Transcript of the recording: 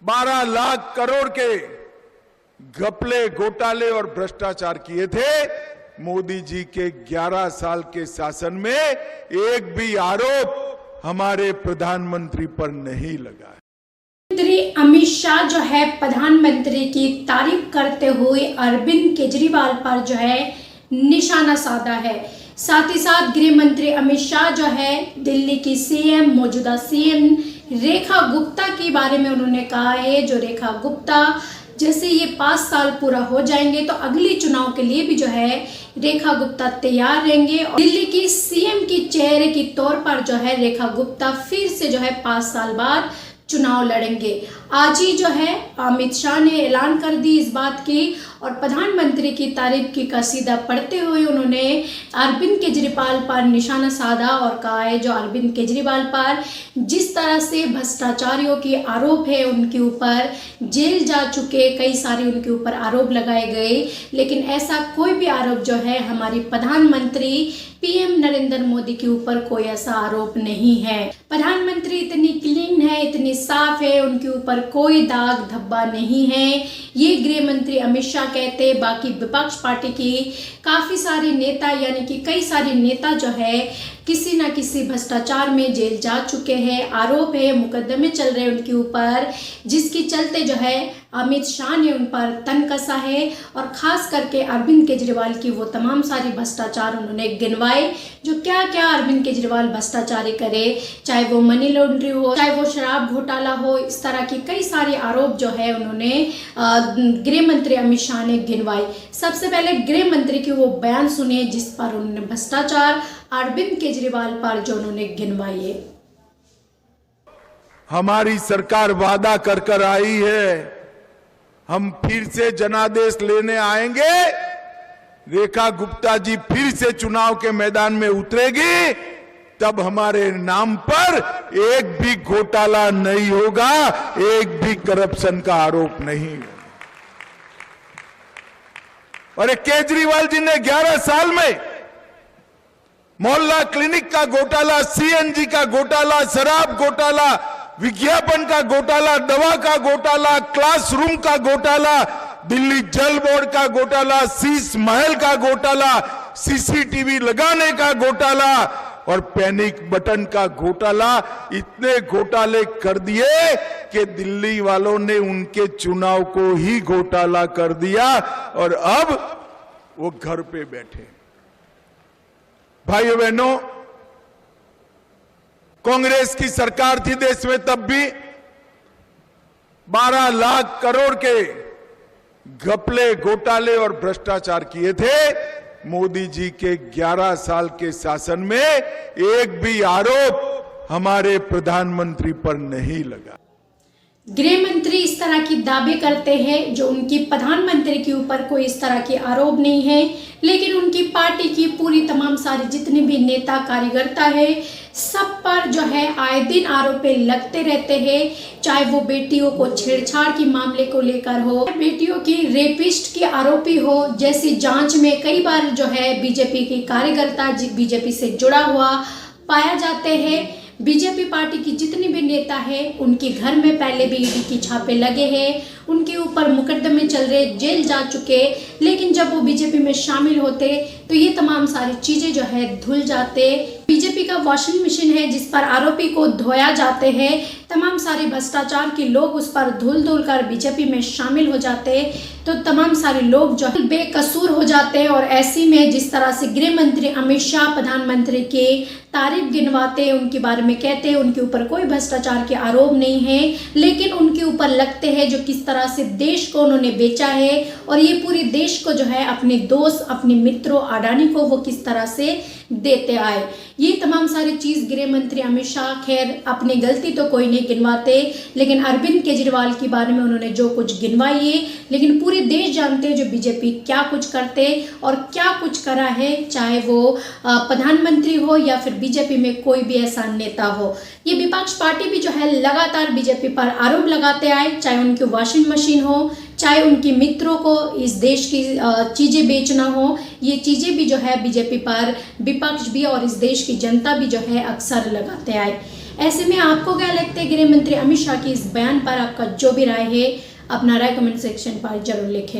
12 लाख करोड़ के घपले, घोटाले और भ्रष्टाचार किए थे। मोदी जी के 11 साल के शासन में एक भी आरोप हमारे प्रधानमंत्री पर नहीं लगा। मंत्री अमित शाह जो है प्रधानमंत्री की तारीफ करते हुए अरविंद केजरीवाल पर जो है निशाना साधा है। साथ ही साथ गृह मंत्री अमित शाह जो है दिल्ली की सीएम, मौजूदा सीएम रेखा गुप्ता के बारे में उन्होंने कहा है, जो रेखा गुप्ता जैसे ये 5 साल पूरा हो जाएंगे तो अगली चुनाव के लिए भी जो है रेखा गुप्ता तैयार रहेंगे और दिल्ली की सीएम की चेहरे के तौर पर जो है रेखा गुप्ता फिर से जो है 5 साल बाद चुनाव लड़ेंगे। आज ही जो है अमित शाह ने ऐलान कर दी इस बात की और प्रधानमंत्री की तारीफ की कसीदा पढ़ते हुए उन्होंने अरविंद केजरीवाल पर निशाना साधा और कहा है जो अरविंद केजरीवाल पर जिस तरह से भ्रष्टाचारियों की आरोप है, उनके ऊपर जेल जा चुके, कई सारे उनके ऊपर आरोप लगाए गए, लेकिन ऐसा कोई भी आरोप जो है हमारी प्रधानमंत्री पीएम नरेंद्र मोदी के ऊपर कोई ऐसा आरोप नहीं है। प्रधानमंत्री इतनी क्लीन है, इतनी साफ है, उनके ऊपर कोई दाग धब्बा नहीं है। ये गृह मंत्री अमित शाह कहते। बाकी विपक्ष पार्टी की काफी सारे नेता यानी कि कई सारे नेता जो है किसी न किसी भ्रष्टाचार में जेल जा चुके हैं, आरोप है, मुकदमे चल रहे हैं उनके ऊपर, जिसके चलते जो है अमित शाह ने उन पर तन कसा है और खास करके अरविंद केजरीवाल की वो तमाम सारी भ्रष्टाचार उन्होंने गिनवाए, जो क्या क्या अरविंद केजरीवाल भ्रष्टाचारी करे, चाहे वो मनी लॉन्ड्रिंग हो, चाहे वो शराब घोटाला हो, इस तरह के कई सारे आरोप जो है उन्होंने गृह मंत्री अमित शाह ने गिनवाए। सबसे पहले गृह मंत्री की वो बयान सुनिए जिस पर उन्होंने भ्रष्टाचार अरविंद केजरीवाल पर जो उन्होंने गिनवाई है। हमारी सरकार वादा कर आई है, हम फिर से जनादेश लेने आएंगे, रेखा गुप्ता जी फिर से चुनाव के मैदान में उतरेगी, तब हमारे नाम पर एक भी घोटाला नहीं होगा, एक भी करप्शन का आरोप नहीं होगा। और केजरीवाल जी ने 11 साल में मोहल्ला क्लिनिक का घोटाला, सीएनजी का घोटाला, शराब घोटाला, विज्ञापन का घोटाला, दवा का घोटाला, क्लासरूम का घोटाला, दिल्ली जल बोर्ड का घोटाला, शीश महल का घोटाला, सीसीटीवी लगाने का घोटाला और पैनिक बटन का घोटाला, इतने घोटाले कर दिए कि दिल्ली वालों ने उनके चुनाव को ही घोटाला कर दिया और अब वो घर पे बैठे। भाइयों बहनों, कांग्रेस की सरकार थी देश में तब भी 12 लाख करोड़ के घपले, घोटाले और भ्रष्टाचार किए थे। मोदी जी के 11 साल के शासन में एक भी आरोप हमारे प्रधानमंत्री पर नहीं लगा। गृह मंत्री इस तरह की दावे करते हैं जो उनकी प्रधानमंत्री के ऊपर कोई इस तरह के आरोप नहीं है, लेकिन उनकी पार्टी की पूरी तमाम सारी जितने भी नेता कार्यकर्ता है सब पर जो है आए दिन आरोप लगते रहते हैं, चाहे वो बेटियों को छेड़छाड़ के मामले को लेकर हो, बेटियों की रेपिस्ट के आरोपी हो, जैसी जांच में कई बार जो है बीजेपी के कार्यकर्ता बीजेपी से जुड़ा हुआ पाया जाते हैं। बीजेपी पार्टी की जितने भी नेता है उनके घर में पहले भी ईडी की छापे लगे हैं, उनके ऊपर मुकदमे चल रहे, जेल जा चुके, लेकिन जब वो बीजेपी में शामिल होते तो ये तमाम सारी चीजें जो है धुल जाते। बीजेपी का वॉशिंग मशीन है जिस पर आरोपी को धोया जाते हैं, तमाम सारे भ्रष्टाचार के लोग उस पर धुल कर बीजेपी में शामिल हो जाते, तो तमाम सारे लोग जो है बेकसूर हो जाते हैं। और ऐसी में जिस तरह से गृह मंत्री अमित शाह प्रधानमंत्री के तारीफ गिनवाते, उनके बारे में कहते हैं उनके ऊपर कोई भ्रष्टाचार के आरोप नहीं है, लेकिन उनके ऊपर लगते हैं जो किस तरह से देश को उन्होंने बेचा है और ये पूरे देश को जो है अपने दोस्त, अपने मित्रों अडानी को वो किस तरह से देते आए। ये तमाम सारी चीज गृह मंत्री अमित शाह खैर अपनी गलती तो कोई नहीं गिनवाते, लेकिन अरविंद केजरीवाल के बारे में उन्होंने जो कुछ गिनवाई है, लेकिन पूरे देश जानते हैं जो बीजेपी क्या कुछ करते और क्या कुछ करा है, चाहे वो प्रधानमंत्री हो या फिर बीजेपी में कोई भी ऐसा नेता हो। ये विपक्ष पार्टी भी जो है लगातार बीजेपी पर आरोप लगाते आए, चाहे उनकी वॉशिंग मशीन हो, चाहे उनके मित्रों को इस देश की चीजें बेचना हो, ये चीजें भी जो है बीजेपी पर विपक्ष भी और इस देश की जनता भी जो है अक्सर लगाते आए। ऐसे में आपको क्या लगता है गृह मंत्री अमित शाह की इस बयान पर? आपका जो भी राय है अपना राय कमेंट सेक्शन पर जरूर लिखें।